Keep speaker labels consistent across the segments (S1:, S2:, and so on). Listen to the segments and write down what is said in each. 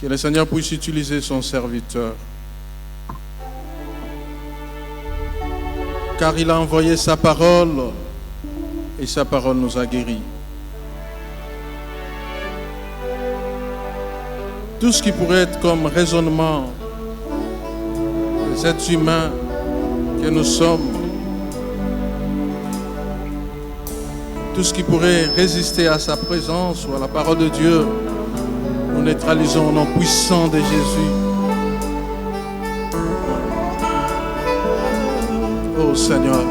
S1: Que le Seigneur puisse utiliser son serviteur. Car il a envoyé sa parole et sa parole nous a guéris. Tout ce qui pourrait être comme raisonnement des êtres humains que nous sommes, tout ce qui pourrait résister à sa présence ou à la parole de Dieu, nous neutralisons au nom puissant de Jésus. Oh Seigneur,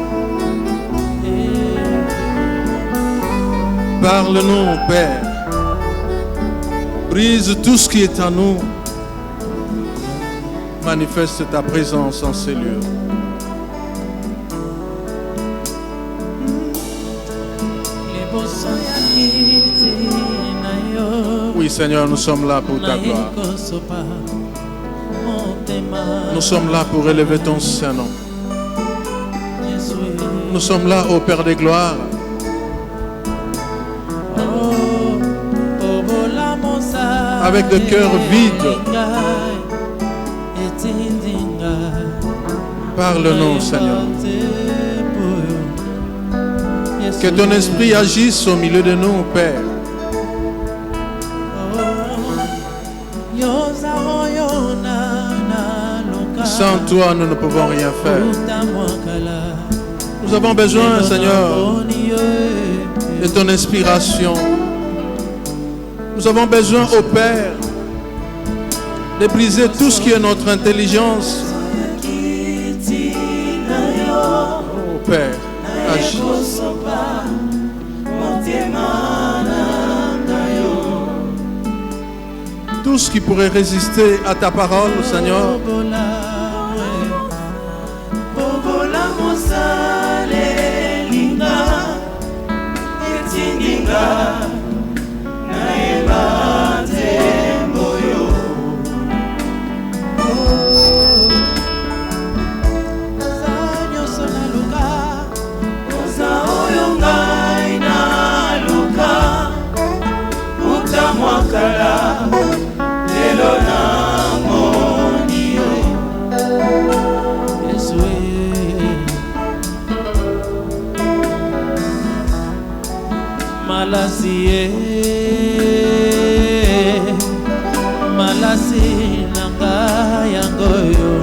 S1: parle-nous, Père. Brise tout ce qui est en nous. Manifeste ta présence en ces lieux. Oui, Seigneur, nous sommes là pour ta gloire. Nous sommes là pour élever ton Saint-Nom. Nous sommes là, ô Père des gloires. Avec le cœur vide. Parle-nous, Seigneur. Que ton esprit agisse au milieu de nous, Père. Sans toi, nous ne pouvons rien faire. Nous avons besoin, Seigneur, de ton inspiration. Nous avons besoin, ô Père, de briser tout ce qui est notre intelligence. Ô Père, agis. Tout ce qui pourrait résister à ta parole, Seigneur.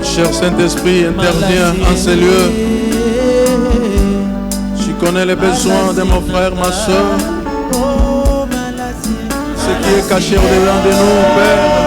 S1: Cher Saint-Esprit, interviens en ces lieux. Tu connais les besoins de mon frère, ma soeur. Ce qui est caché au-devant de nous, Père.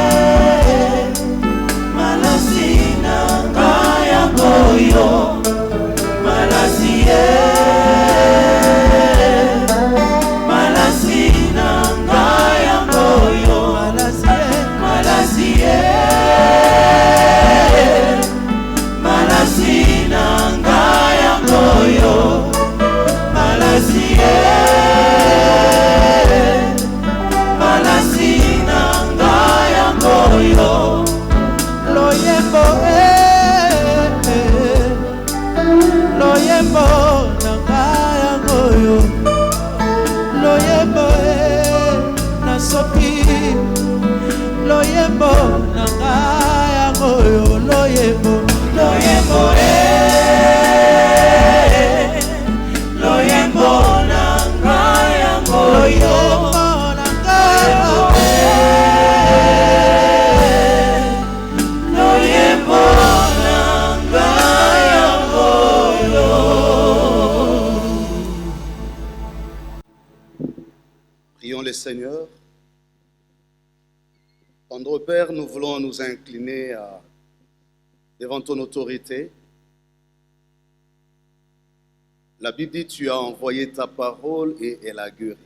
S2: Prions le Seigneur. Tendre Père, nous voulons nous incliner devant ton autorité. La Bible dit, tu as envoyé ta parole et elle a guéri.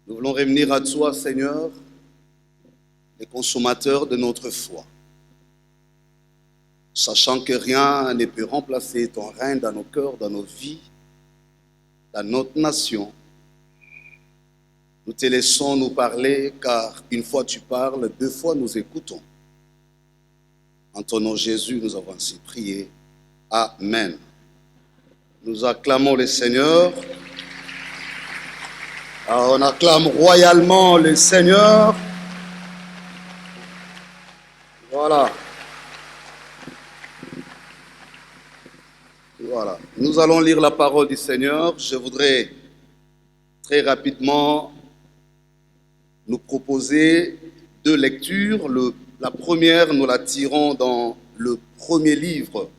S2: Nous voulons revenir à toi, Seigneur, les consommateurs de notre foi, sachant que rien ne peut remplacer ton règne dans nos cœurs, dans nos vies, dans notre nation. Nous te laissons nous parler, car une fois tu parles, deux fois nous écoutons. En ton nom Jésus, nous avons ainsi prié. Amen. Nous acclamons le Seigneur. Alors, on acclame royalement le Seigneur. Voilà. Voilà. Nous allons lire la parole du Seigneur. Je voudrais très rapidement nous proposer deux lectures. La première, nous la tirons dans le premier livre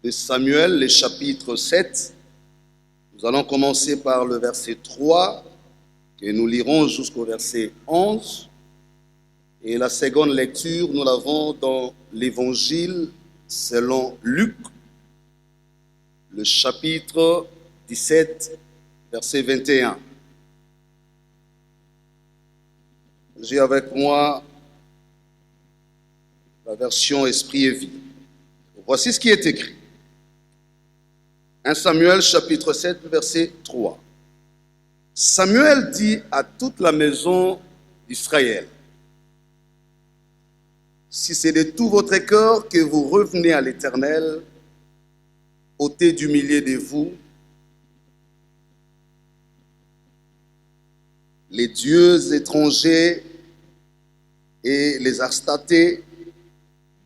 S2: de Samuel, le chapitre 7. Nous allons commencer par le verset 3 et nous lirons jusqu'au verset 11. Et la seconde lecture, nous l'avons dans l'évangile selon Luc, le chapitre 17, verset 21. J'ai avec moi la version Esprit et Vie. Voici ce qui est écrit. 1 Samuel chapitre 7, verset 3. Samuel dit à toute la maison d'Israël, si c'est de tout votre cœur que vous revenez à l'Éternel, ôtez du milieu de vous les dieux étrangers et les Astartés,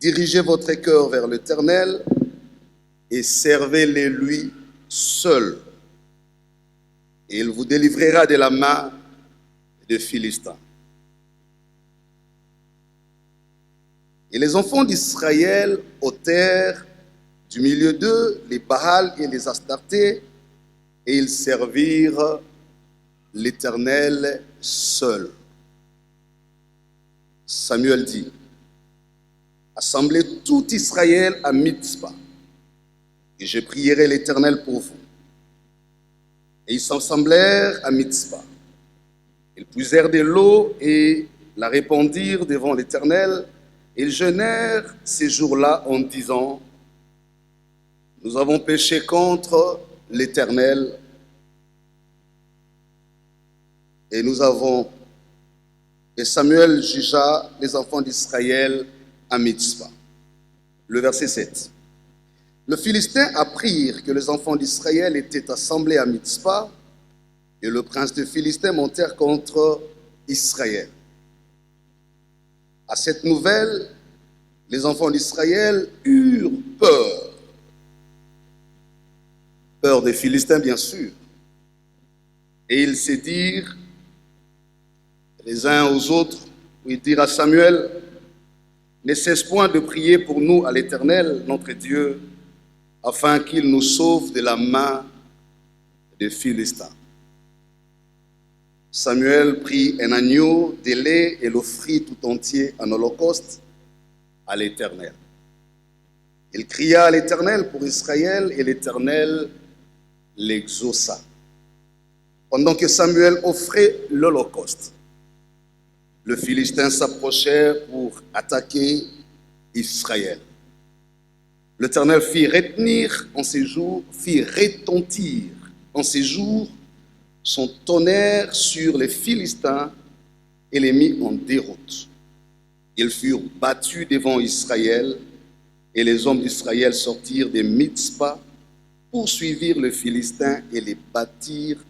S2: dirigez votre cœur vers l'Éternel et servez-les lui seul. Et il vous délivrera de la main des Philistins. Et les enfants d'Israël ôtèrent du milieu d'eux les Baals et les Astartés, et ils servirent l'Éternel seul. Samuel dit, assemblez tout Israël à Mitzpah, et je prierai l'Éternel pour vous. Et ils s'assemblèrent à Mitzpah. Ils puisèrent de l'eau et la répandirent devant l'Éternel. Ils jeûnèrent ces jours-là en disant, nous avons péché contre l'Éternel et Samuel jugea les enfants d'Israël à Mitzpah. Le verset 7. Le Philistin apprirent que les enfants d'Israël étaient assemblés à Mitzpah et le prince de Philistin montèrent contre Israël. À cette nouvelle, les enfants d'Israël eurent peur. Peur des Philistins, bien sûr. Et ils se dirent les uns aux autres, ils dirent à Samuel, ne cesse point de prier pour nous à l'Éternel, notre Dieu, afin qu'il nous sauve de la main des Philistins. Samuel prit un agneau de lait et l'offrit tout entier en holocauste à l'Éternel. Il cria à l'Éternel pour Israël et l'Éternel l'exauça. Pendant que Samuel offrait l'holocauste, les Philistins s'approchèrent pour attaquer Israël. L'Éternel fit retentir en ces jours, fit retentir en ces jours son tonnerre sur les Philistins et les mit en déroute. Ils furent battus devant Israël et les hommes d'Israël sortirent de Mitzpah, poursuivirent les Philistins et les battirent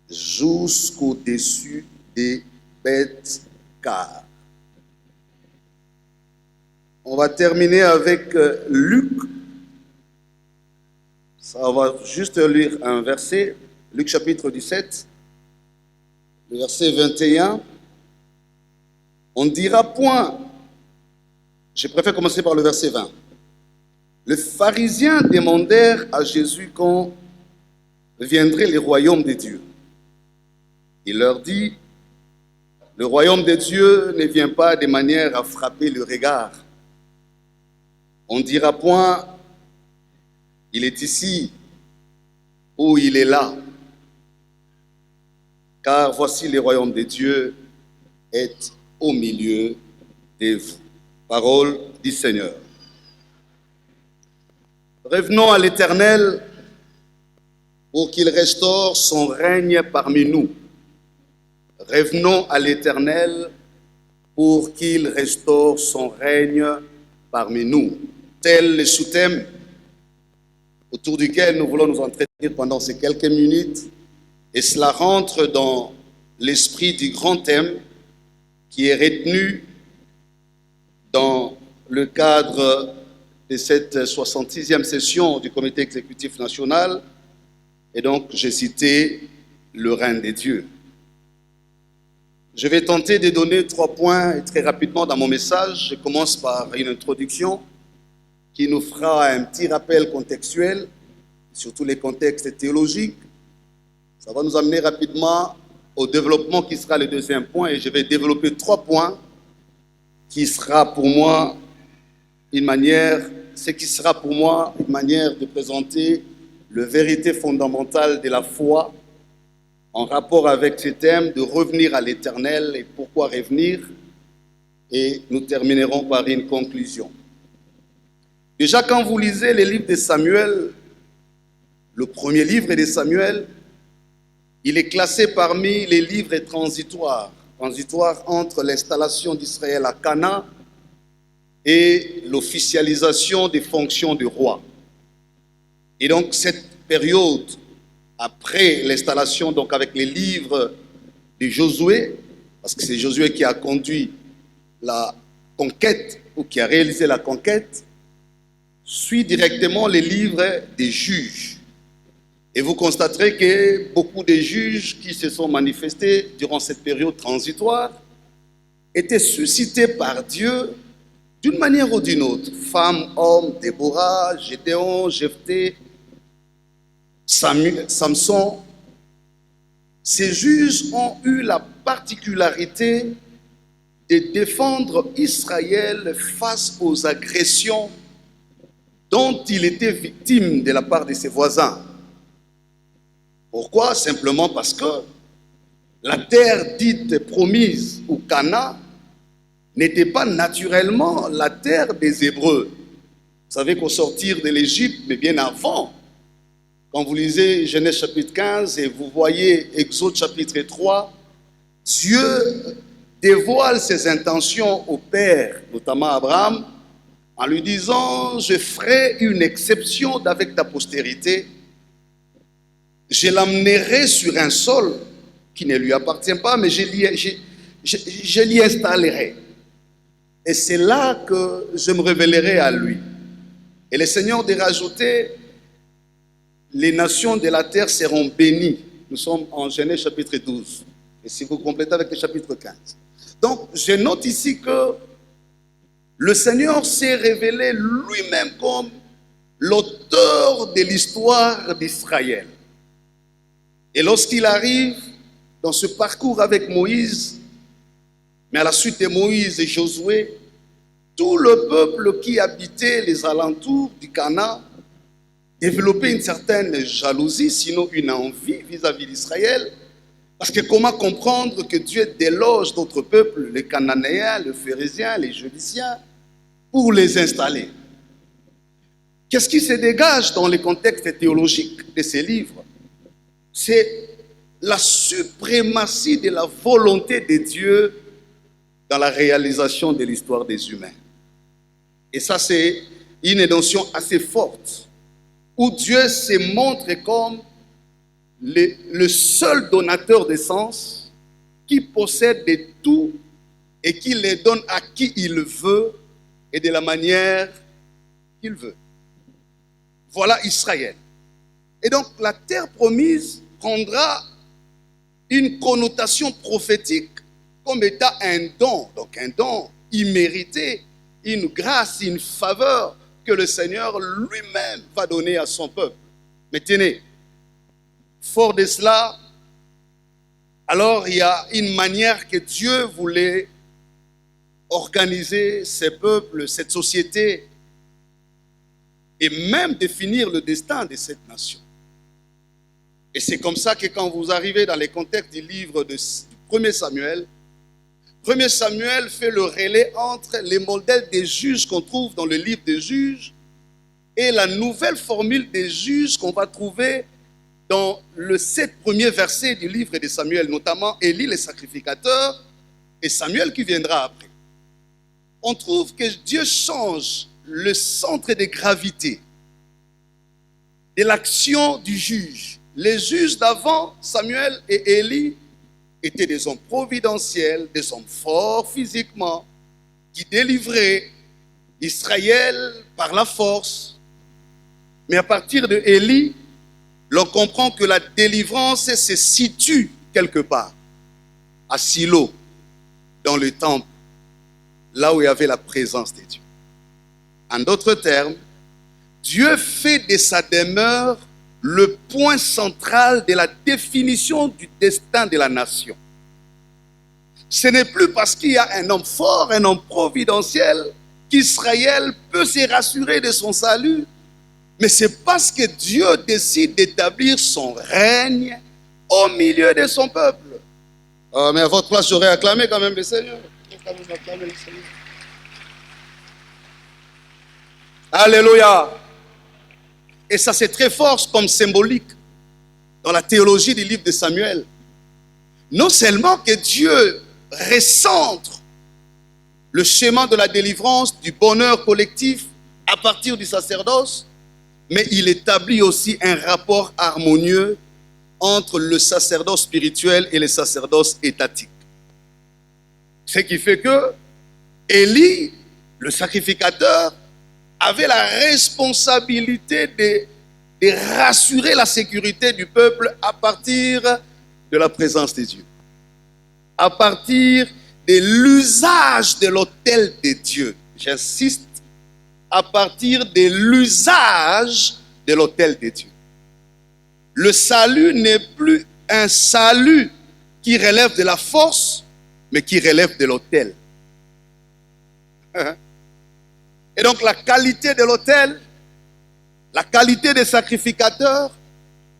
S2: jusqu'au-dessus des Beth-Car. On va terminer avec Luc. Ça va juste lire un verset. Luc chapitre 17, le verset 21. On ne dira point, je préfère commencer par le verset 20. Les pharisiens demandèrent à Jésus quand viendrait le royaume de Dieu. Il leur dit, le royaume de Dieu ne vient pas de manière à frapper le regard. On ne dira point, il est ici ou il est là. Car voici le royaume de Dieu est au milieu de vous. Parole du Seigneur. Revenons à l'Éternel pour qu'il restaure son règne parmi nous. Revenons à l'Éternel pour qu'il restaure son règne parmi nous. Tel le sous-thème autour duquel nous voulons nous entretenir pendant ces quelques minutes. Et cela rentre dans l'esprit du grand thème qui est retenu dans le cadre de cette 66e session du comité exécutif national. Et donc, j'ai cité le règne des dieux. Je vais tenter de donner 3 points très rapidement dans mon message. Je commence par une introduction qui nous fera un petit rappel contextuel, surtout les contextes théologiques. Ça va nous amener rapidement au développement qui sera le deuxième point, et je vais développer 3 points qui sera pour moi une manière de présenter la vérité fondamentale de la foi en rapport avec ce thème de revenir à l'éternel et pourquoi revenir, et nous terminerons par une conclusion. Déjà, quand vous lisez les livres de Samuel, le premier livre de Samuel, il est classé parmi les livres transitoires entre l'installation d'Israël à Canaan et l'officialisation des fonctions de roi. Et donc cette période après l'installation, donc avec les livres de Josué, parce que c'est Josué qui a conduit la conquête ou qui a réalisé la conquête, suit directement les livres des juges. Et vous constaterez que beaucoup de juges qui se sont manifestés durant cette période transitoire étaient suscités par Dieu d'une manière ou d'une autre. Femmes, hommes, Déborah, Gédéon, Jephthé, Samson. Ces juges ont eu la particularité de défendre Israël face aux agressions dont il était victime de la part de ses voisins. Pourquoi? Simplement parce que la terre dite promise ou Canaan n'était pas naturellement la terre des Hébreux. Vous savez qu'au sortir de l'Égypte, mais bien avant, quand vous lisez Genèse chapitre 15 et vous voyez Exode chapitre 3, Dieu dévoile ses intentions au père, notamment Abraham, en lui disant « Je ferai une exception avec ta postérité. Je l'amènerai sur un sol qui ne lui appartient pas, mais je l'y installerai. Et c'est là que je me révélerai à lui. » Et le Seigneur de rajouter, les nations de la terre seront bénies. Nous sommes en Genèse chapitre 12. Et si vous complétez avec le chapitre 15. Donc, je note ici que le Seigneur s'est révélé lui-même comme l'auteur de l'histoire d'Israël. Et lorsqu'il arrive dans ce parcours avec Moïse, mais à la suite de Moïse et Josué, tout le peuple qui habitait les alentours du Canaan développait une certaine jalousie, sinon une envie vis-à-vis d'Israël. Parce que comment comprendre que Dieu déloge d'autres peuples, les Cananéens, les Phérésiens, les Jébusiens, pour les installer? Qu'est-ce qui se dégage dans les contextes théologiques de ces livres? C'est la suprématie de la volonté de Dieu dans la réalisation de l'histoire des humains. Et ça, c'est une notion assez forte, où Dieu se montre comme le seul donateur de sens qui possède de tout et qui les donne à qui il veut et de la manière qu'il veut. Voilà Israël. Et donc la terre promise prendra une connotation prophétique comme étant un don, donc un don immérité, une grâce, une faveur que le Seigneur lui-même va donner à son peuple. Mais tenez, fort de cela, alors il y a une manière que Dieu voulait organiser ces peuples, cette société, et même définir le destin de cette nation. Et c'est comme ça que quand vous arrivez dans les contextes du livre du 1er Samuel, 1er Samuel fait le relais entre les modèles des juges qu'on trouve dans le livre des juges et la nouvelle formule des juges qu'on va trouver dans les 7 premiers versets du livre de Samuel, notamment Élie le sacrificateur et Samuel qui viendra après. On trouve que Dieu change le centre de gravité de l'action du juge les juges d'avant, Samuel et Élie, étaient des hommes providentiels, des hommes forts physiquement, qui délivraient Israël par la force. Mais à partir de Élie, l'on comprend que la délivrance se situe quelque part, à Silo, dans le temple, là où il y avait la présence de Dieu. En d'autres termes, Dieu fait de sa demeure le point central de la définition du destin de la nation. Ce n'est plus parce qu'il y a un homme fort, un homme providentiel, qu'Israël peut se rassurer de son salut, mais c'est parce que Dieu décide d'établir son règne au milieu de son peuple. Oh, mais à votre place, j'aurais acclamé quand même le Seigneur. Alléluia. Et ça, c'est très fort comme symbolique dans la théologie du livre de Samuel. Non seulement que Dieu recentre le schéma de la délivrance, du bonheur collectif à partir du sacerdoce, mais il établit aussi un rapport harmonieux entre le sacerdoce spirituel et le sacerdoce étatique. Ce qui fait que Élie, le sacrificateur, avait la responsabilité de rassurer la sécurité du peuple à partir de la présence de Dieu, à partir de l'usage de l'autel de Dieu. J'insiste, à partir de l'usage de l'autel de Dieu. Le salut n'est plus un salut qui relève de la force, mais qui relève de l'autel. Et donc la qualité de l'autel, la qualité des sacrificateurs,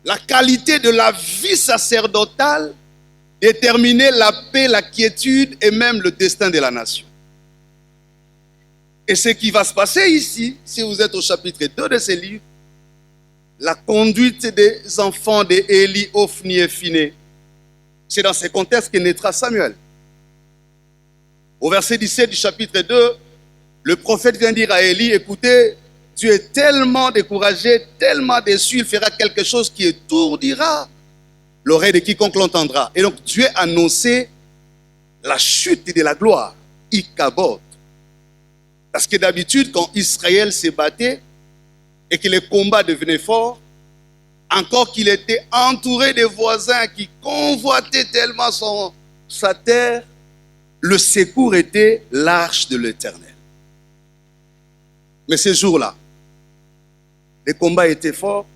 S2: la qualité de la vie sacerdotale déterminait la paix, la quiétude et même le destin de la nation. Et ce qui va se passer ici, si vous êtes au chapitre 2 de ce livre, la conduite des enfants d'Élie, Ophni et Phiné, c'est dans ce contexte que naîtra Samuel. Au verset 17 du chapitre 2, le prophète vient dire à Élie, écoutez, Dieu est tellement découragé, tellement déçu, il fera quelque chose qui étourdira l'oreille de quiconque l'entendra. Et donc Dieu a annoncé la chute de la gloire, Ichabod. Parce que d'habitude, quand Israël s'est battu et que les combats devenaient forts, encore qu'il était entouré de voisins qui convoitaient tellement sa terre, le secours était l'arche de l'Éternel. Mais ces jours-là, les combats étaient forts.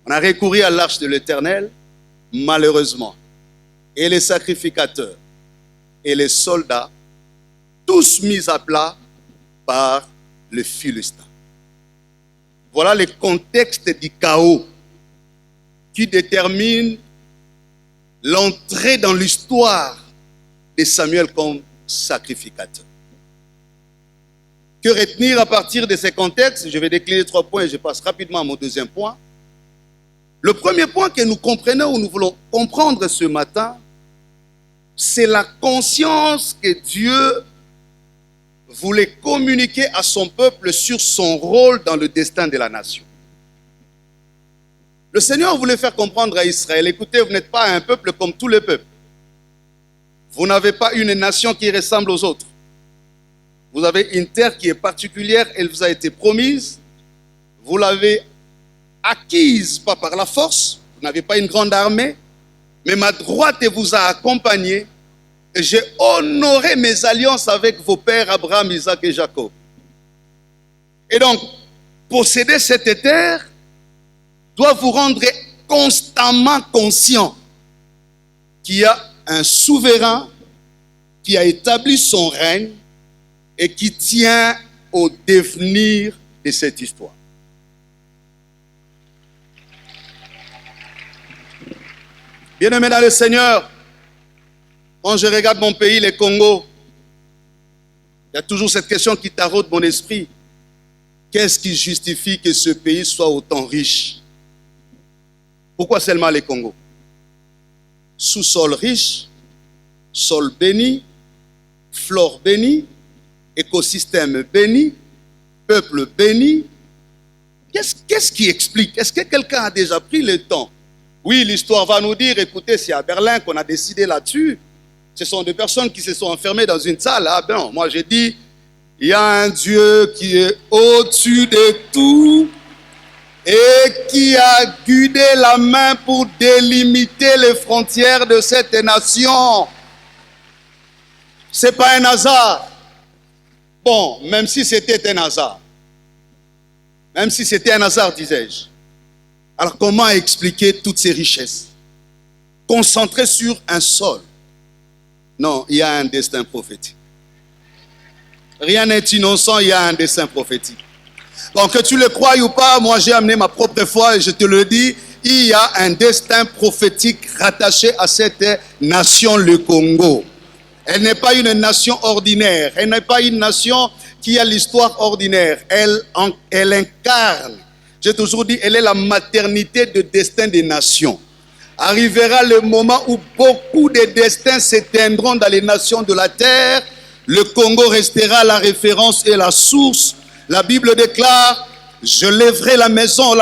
S2: On a recouru à l'arche de l'Éternel, malheureusement. Et les sacrificateurs et les soldats, tous mis à plat par les Philistins. Voilà le contexte du chaos qui détermine l'entrée dans l'histoire de Samuel comme sacrificateur. Que retenir à partir de ces contextes? Je vais décliner 3 points et je passe rapidement à mon deuxième point. Le premier point que nous comprenons ou nous voulons comprendre ce matin, c'est la conscience que Dieu voulait communiquer à son peuple sur son rôle dans le destin de la nation. Le Seigneur voulait faire comprendre à Israël, écoutez, vous n'êtes pas un peuple comme tous les peuples. Vous n'avez pas une nation qui ressemble aux autres. Vous avez une terre qui est particulière, elle vous a été promise. Vous l'avez acquise, pas par la force, vous n'avez pas une grande armée, mais ma droite vous a accompagné. Et j'ai honoré mes alliances avec vos pères Abraham, Isaac et Jacob. Et donc, posséder cette terre doit vous rendre constamment conscient qu'il y a un souverain qui a établi son règne et qui tient au devenir de cette histoire. Bien-aimés dans le Seigneur, quand je regarde mon pays, le Congo, il y a toujours cette question qui taraude mon esprit. Qu'est-ce qui justifie que ce pays soit autant riche? Pourquoi seulement le Congo? Sous-sol riche, sol béni, flore bénie, écosystème béni, peuple béni, Qu'est-ce qui explique? Est-ce que quelqu'un a déjà pris le temps? Oui, l'histoire va nous dire, écoutez, c'est à Berlin qu'on a décidé là-dessus. Ce sont des personnes qui se sont enfermées dans une salle. Ah ben non, moi j'ai dit, il y a un Dieu qui est au-dessus de tout et qui a guidé la main pour délimiter les frontières de cette nation. Ce n'est pas un hasard. Bon, même si c'était un hasard. Même si c'était un hasard, disais-je. Alors comment expliquer toutes ces richesses concentrées sur un sol? Non, il y a un destin prophétique. Rien n'est innocent, il y a un destin prophétique. Donc que tu le crois ou pas, moi j'ai amené ma propre foi et je te le dis, il y a un destin prophétique rattaché à cette nation, le Congo. Elle n'est pas une nation ordinaire, elle n'est pas une nation qui a l'histoire ordinaire. Elle incarne, j'ai toujours dit, elle est la maternité de destin des nations. Arrivera le moment où beaucoup de destins s'éteindront dans les nations de la terre. Le Congo restera la référence et la source. La Bible déclare, je lèverai la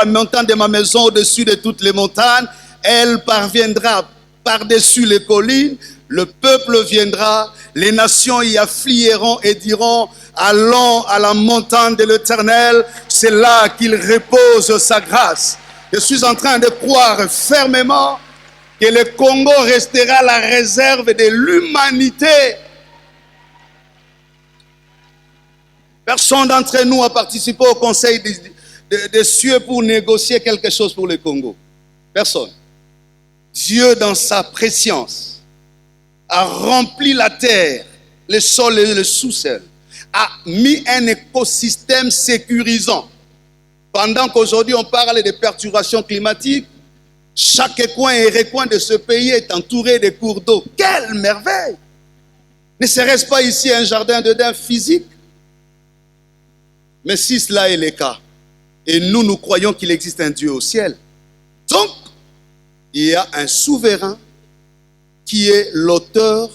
S2: montagne de ma maison au-dessus de toutes les montagnes. Elle parviendra par-dessus les collines. Le peuple viendra, les nations y afflieront et diront, allons à la montagne de l'Éternel, c'est là qu'il repose sa grâce. Je suis en train de croire fermement que le Congo restera la réserve de l'humanité. Personne d'entre nous a participé au Conseil des cieux pour négocier quelque chose pour le Congo. Personne. Dieu, dans sa préscience, a rempli la terre, le sol et le sous-sol, a mis un écosystème sécurisant. Pendant qu'aujourd'hui on parle de perturbations climatiques, chaque coin et recoin de ce pays est entouré de cours d'eau. Quelle merveille! Ne serait-ce pas ici un jardin d'Éden physique? Mais si cela est le cas, et nous croyons qu'il existe un Dieu au ciel, donc il y a un souverain qui est l'auteur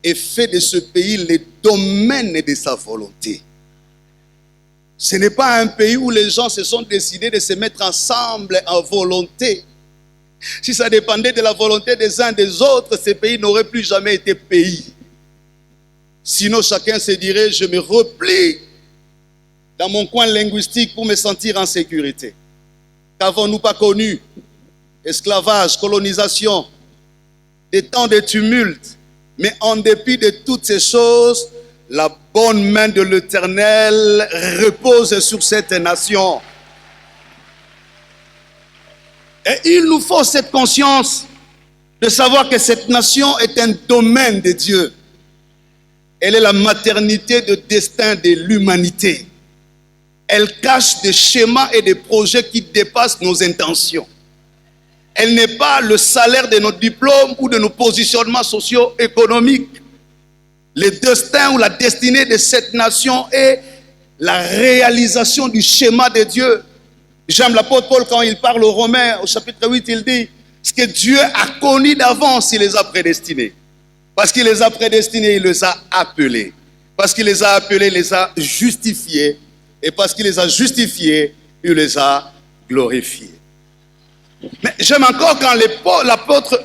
S2: et fait de ce pays le domaine de sa volonté. Ce n'est pas un pays où les gens se sont décidés de se mettre ensemble en volonté. Si ça dépendait de la volonté des uns des autres, ces pays n'auraient plus jamais été pays. Sinon, chacun se dirait, je me replie dans mon coin linguistique pour me sentir en sécurité. Qu'avons-nous pas connu? Esclavage, colonisation, des temps de tumulte. Mais en dépit de toutes ces choses, la bonne main de l'Éternel repose sur cette nation. Et il nous faut cette conscience de savoir que cette nation est un domaine de Dieu. Elle est la maternité de destin de l'humanité. Elle cache des schémas et des projets qui dépassent nos intentions. Elle n'est pas le salaire de nos diplômes ou de nos positionnements socio-économiques. Le destin ou la destinée de cette nation est la réalisation du schéma de Dieu. J'aime l'apôtre Paul quand il parle aux Romains, au chapitre 8, il dit, ce que Dieu a connu d'avance, il les a prédestinés. Parce qu'il les a prédestinés, il les a appelés. Parce qu'il les a appelés, il les a justifiés. Et parce qu'il les a justifiés, il les a glorifiés. Mais j'aime encore quand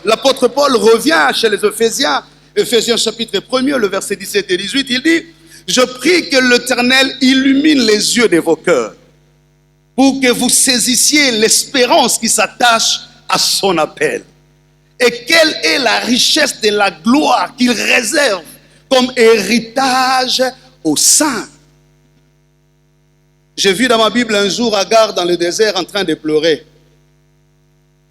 S2: l'apôtre Paul revient chez les Éphésiens, Éphésiens chapitre 1er, le verset 17 et 18, il dit, je prie que l'Éternel illumine les yeux de vos cœurs, pour que vous saisissiez l'espérance qui s'attache à son appel. Et quelle est la richesse de la gloire qu'il réserve comme héritage aux saints. J'ai vu dans ma Bible un jour Agar dans le désert en train de pleurer.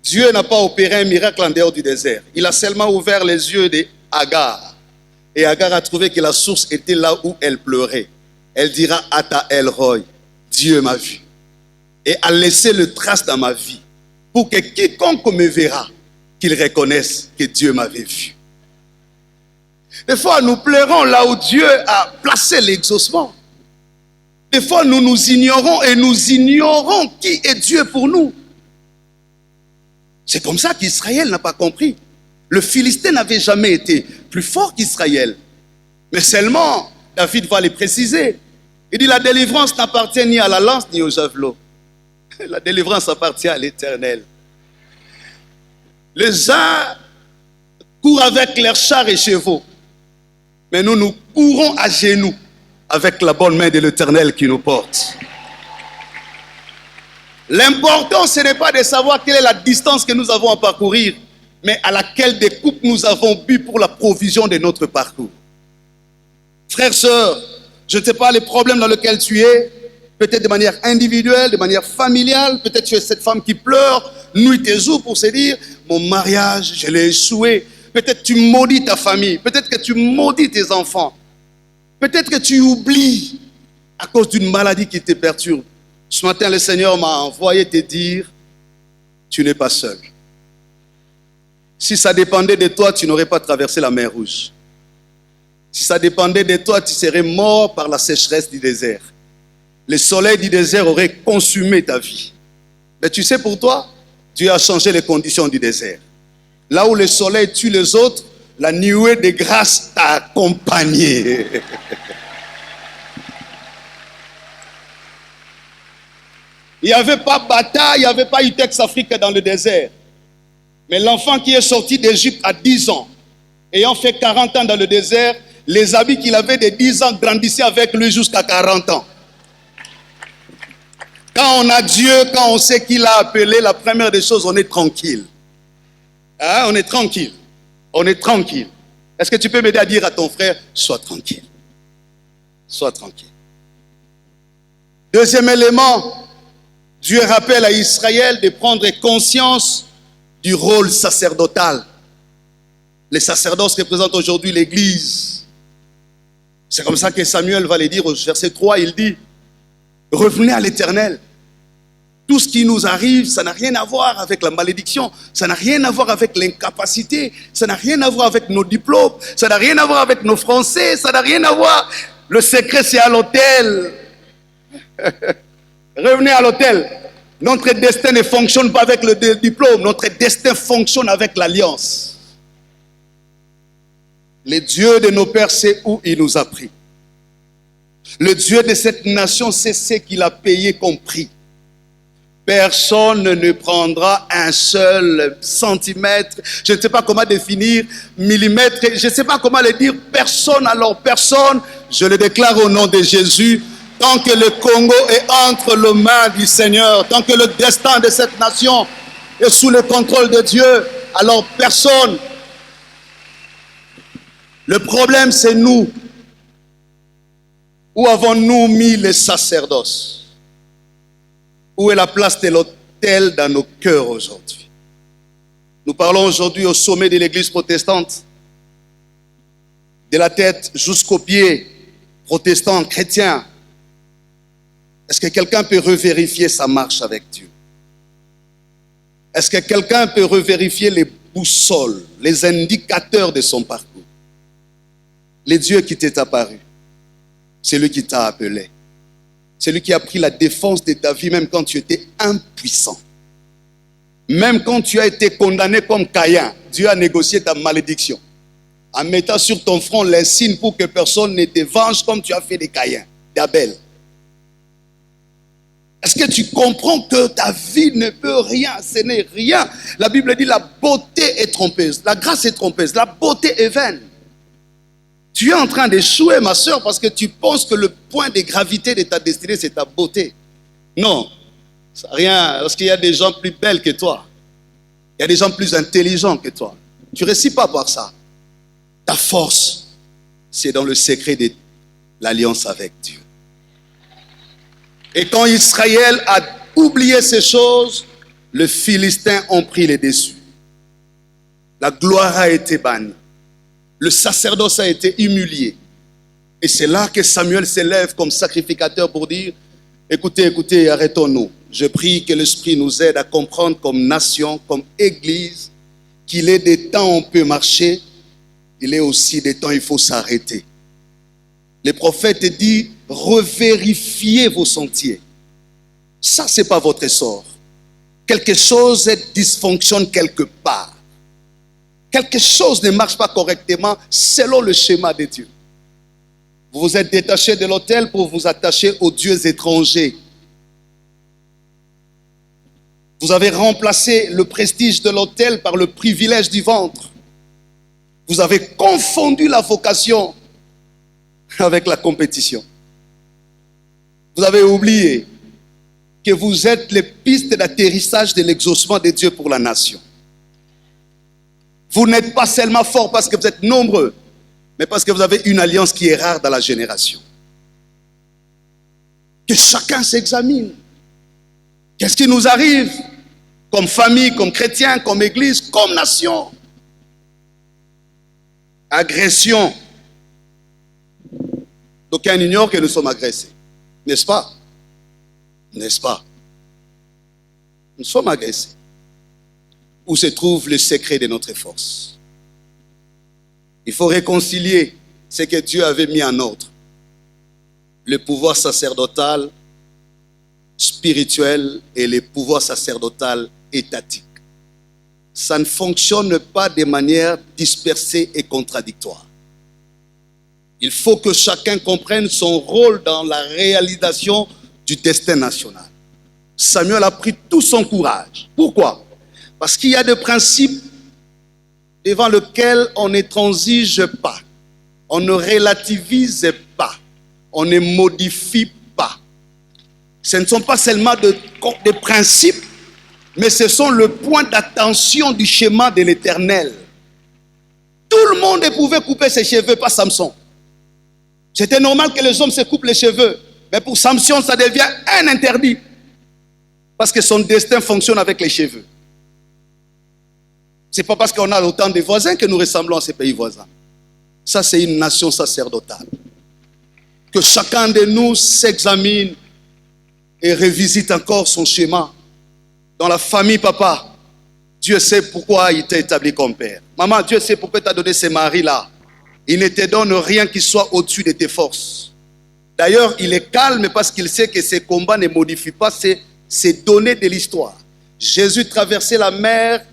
S2: Dieu n'a pas opéré un miracle en dehors du désert. Il a seulement ouvert les yeux d'Agar. Et Agar a trouvé que la source était là où elle pleurait. Elle dira, Ata El Roy, Dieu m'a vu. Et a laissé le trace dans ma vie pour que quiconque me verra, qu'il reconnaisse que Dieu m'avait vu. Des fois, nous pleurons là où Dieu a placé l'exaucement. Des fois, nous nous ignorons et nous ignorons qui est Dieu pour nous. C'est comme ça qu'Israël n'a pas compris. Le Philistin n'avait jamais été plus fort qu'Israël. Mais seulement, David va le préciser. Il dit, la délivrance n'appartient ni à la lance ni au javelot, La délivrance appartient à l'Éternel. Les uns courent avec leurs chars et chevaux, mais nous, nous courons à genoux avec la bonne main de l'Éternel qui nous porte. L'important, ce n'est pas de savoir quelle est la distance que nous avons à parcourir, mais à laquelle des coupes nous avons bu pour la provision de notre parcours. Frères, sœurs, je ne sais pas les problèmes dans lesquels tu es, peut-être de manière individuelle, de manière familiale, peut-être tu es cette femme qui pleure nuit et jour pour se dire, mon mariage, je l'ai échoué. Peut-être tu maudis ta famille, peut-être que tu maudis tes enfants, peut-être que tu oublies à cause d'une maladie qui te perturbe. Ce matin, le Seigneur m'a envoyé te dire, tu n'es pas seul. Si ça dépendait de toi, tu n'aurais pas traversé la mer Rouge. Si ça dépendait de toi, tu serais mort par la sécheresse du désert. Le soleil du désert aurait consumé ta vie. Mais tu sais, pour toi, Dieu a changé les conditions du désert. Là où le soleil tue les autres, la nuée de grâce t'a accompagné. Il n'y avait pas Bata, il n'y avait pas Utex Afrique dans le désert. Mais l'enfant qui est sorti d'Égypte à 10 ans, ayant fait 40 ans dans le désert, les habits qu'il avait de 10 ans grandissaient avec lui jusqu'à 40 ans. Quand on a Dieu, quand on sait qu'il a appelé, la première des choses, on est tranquille. Hein? On est tranquille. On est tranquille. Est-ce que tu peux m'aider à dire à ton frère, sois tranquille. Sois tranquille. Deuxième élément, Dieu rappelle à Israël de prendre conscience du rôle sacerdotal. Les sacerdoces représentent aujourd'hui l'Église. C'est comme ça que Samuel va le dire au verset 3, il dit, revenez à l'Éternel. Tout ce qui nous arrive, ça n'a rien à voir avec la malédiction, ça n'a rien à voir avec l'incapacité, ça n'a rien à voir avec nos diplômes, ça n'a rien à voir avec nos français, ça n'a rien à voir. Le secret, c'est à l'autel. Revenez à l'autel. Notre destin ne fonctionne pas avec le diplôme, notre destin fonctionne avec l'alliance. Le Dieu de nos pères sait où il nous a pris. Le Dieu de cette nation sait ce qu'il a payé comme prix. Personne ne prendra un seul centimètre, je ne sais pas comment définir, millimètre, je ne sais pas comment le dire, personne, alors personne, je le déclare au nom de Jésus, tant que le Congo est entre les mains du Seigneur, tant que le destin de cette nation est sous le contrôle de Dieu, alors personne. Le problème, c'est nous. Où avons-nous mis les sacerdoces? Où est la place de l'autel dans nos cœurs aujourd'hui? Nous parlons aujourd'hui au sommet de l'Église protestante, de la tête jusqu'aux pieds, protestants, chrétiens. Est-ce que quelqu'un peut revérifier sa marche avec Dieu? Est-ce que quelqu'un peut revérifier les boussoles, les indicateurs de son parcours? Le Dieu qui t'est apparu, c'est lui qui t'a appelé. C'est lui qui a pris la défense de ta vie même quand tu étais impuissant. Même quand tu as été condamné comme Caïn, Dieu a négocié ta malédiction. En mettant sur ton front l'insigne pour que personne ne te venge comme tu as fait de Caïn, d'Abel. Est-ce que tu comprends que ta vie ne peut rien? Ce n'est rien. La Bible dit la beauté est trompeuse, la grâce est trompeuse, la beauté est vaine. Tu es en train d'échouer, ma soeur, parce que tu penses que le point de gravité de ta destinée, c'est ta beauté. Non, ça n'a rien, parce qu'il y a des gens plus belles que toi. Il y a des gens plus intelligents que toi. Tu ne réussis pas par ça. Ta force, c'est dans le secret de l'alliance avec Dieu. Et quand Israël a oublié ces choses, les Philistins ont pris les dessus. La gloire a été bannie. Le sacerdoce a été humilié. Et c'est là que Samuel s'élève comme sacrificateur pour dire, écoutez, écoutez, arrêtons-nous. Je prie que l'Esprit nous aide à comprendre comme nation, comme Église, qu'il est des temps où on peut marcher, il est aussi des temps où il faut s'arrêter. Le prophète dit, revérifiez vos sentiers. Ça, ce n'est pas votre sort. Quelque chose dysfonctionne quelque part. Quelque chose ne marche pas correctement selon le schéma de Dieu. Vous vous êtes détaché de l'autel pour vous attacher aux dieux étrangers. Vous avez remplacé le prestige de l'autel par le privilège du ventre. Vous avez confondu la vocation avec la compétition. Vous avez oublié que vous êtes les pistes d'atterrissage de l'exaucement de Dieu pour la nation. Vous n'êtes pas seulement fort parce que vous êtes nombreux, mais parce que vous avez une alliance qui est rare dans la génération. Que chacun s'examine. Qu'est-ce qui nous arrive comme famille, comme chrétiens, comme église, comme nation? Agression. D'aucuns ignorent que nous sommes agressés. N'est-ce pas? N'est-ce pas? Nous sommes agressés. Où se trouve le secret de notre force? Il faut réconcilier ce que Dieu avait mis en ordre. Le pouvoir sacerdotal, spirituel et le pouvoir sacerdotal étatique. Ça ne fonctionne pas de manière dispersée et contradictoire. Il faut que chacun comprenne son rôle dans la réalisation du destin national. Samuel a pris tout son courage. Pourquoi? Parce qu'il y a des principes devant lesquels on ne transige pas, on ne relativise pas, on ne modifie pas. Ce ne sont pas seulement des principes, mais ce sont le point d'attention du schéma de l'Éternel. Tout le monde pouvait couper ses cheveux, pas Samson. C'était normal que les hommes se coupent les cheveux, mais pour Samson, ça devient un interdit. Parce que son destin fonctionne avec les cheveux. Ce n'est pas parce qu'on a autant de voisins que nous ressemblons à ces pays voisins. Ça, c'est une nation sacerdotale. Que chacun de nous s'examine et revisite encore son schéma. Dans la famille, papa, Dieu sait pourquoi il t'a établi comme père. Maman, Dieu sait pourquoi il t'a donné ces maris-là. Il ne te donne rien qui soit au-dessus de tes forces. D'ailleurs, il est calme parce qu'il sait que ces combats ne modifient pas ces données de l'histoire. Jésus traversait la mer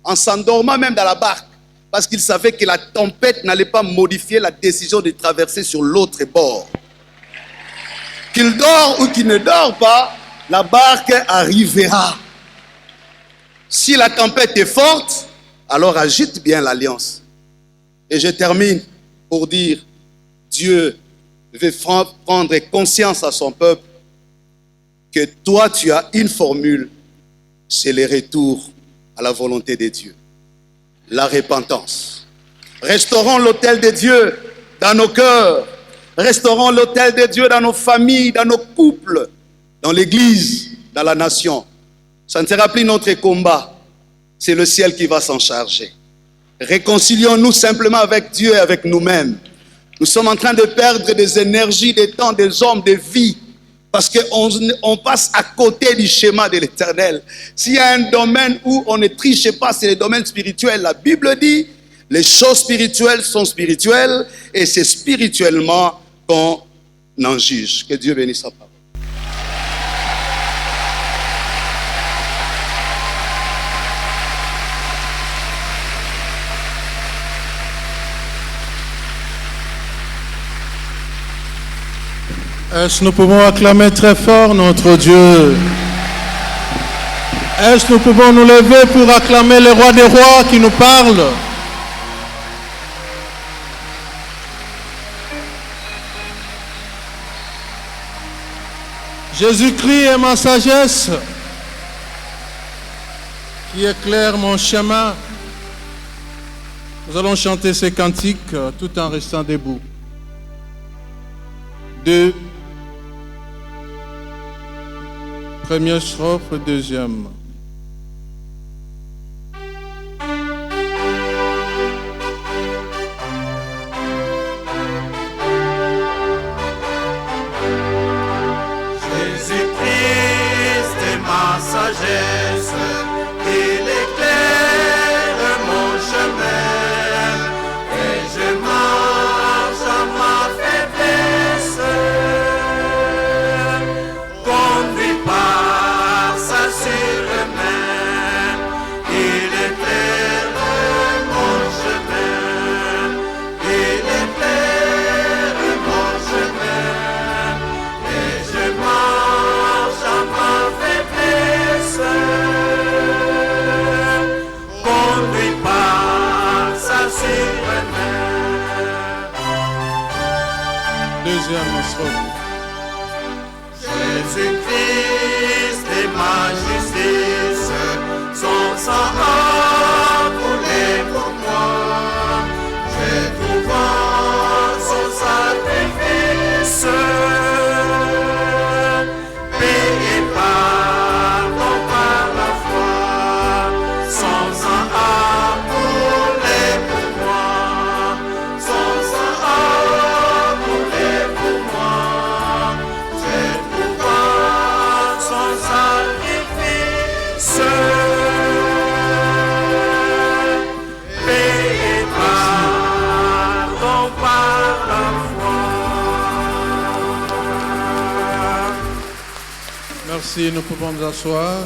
S2: en s'endormant même dans la barque, parce qu'il savait que la tempête n'allait pas modifier la décision de traverser sur l'autre bord. Qu'il dort ou qu'il ne dort pas, la barque arrivera. Si la tempête est forte, alors agite bien l'alliance. Et je termine pour dire, Dieu veut prendre conscience à son peuple que toi tu as une formule, c'est le retour à la volonté de Dieu. La repentance. Restaurons l'autel de Dieu dans nos cœurs. Restaurons l'autel de Dieu dans nos familles, dans nos couples, dans l'église, dans la nation. Ça ne sera plus notre combat. C'est le ciel qui va s'en charger. Réconcilions-nous simplement avec Dieu et avec nous-mêmes. Nous sommes en train de perdre des énergies, des temps, des hommes, des vies. Parce qu'on passe à côté du schéma de l'Éternel. S'il y a un domaine où on ne triche pas, c'est le domaine spirituel. La Bible dit, les choses spirituelles sont spirituelles et c'est spirituellement qu'on en juge. Que Dieu bénisse sa parole.
S1: Est-ce que nous pouvons acclamer très fort notre Dieu? Est-ce que nous pouvons nous lever pour acclamer le roi des rois qui nous parle? Jésus-Christ est ma sagesse qui éclaire mon chemin. Nous allons chanter ces cantiques tout en restant debout. 2, première strophe, deuxième.
S3: Jésus-Christ est ma sagesse, il éclaire mon chemin, et je marche à ma faiblesse, conduit par sa sûreté.
S1: deuxième strophe.
S3: Jésus-Christ est ma justice, son sang a coulé pour moi. J'ai trouvé son sacrifice, payé pardon par la foi. Son sang a coulé pour moi. Son sang a coulé pour moi. J'ai trouvé son sacrifice, payé pardon par la foi.
S1: Merci, nous pouvons nous asseoir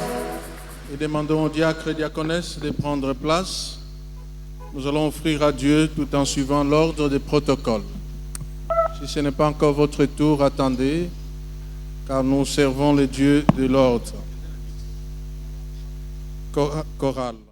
S1: et demandons aux diacres et diaconesses de prendre place. Nous allons offrir à Dieu tout en suivant l'ordre des protocoles. Si ce n'est pas encore votre tour, attendez, car nous servons le Dieu de l'ordre. Chorale.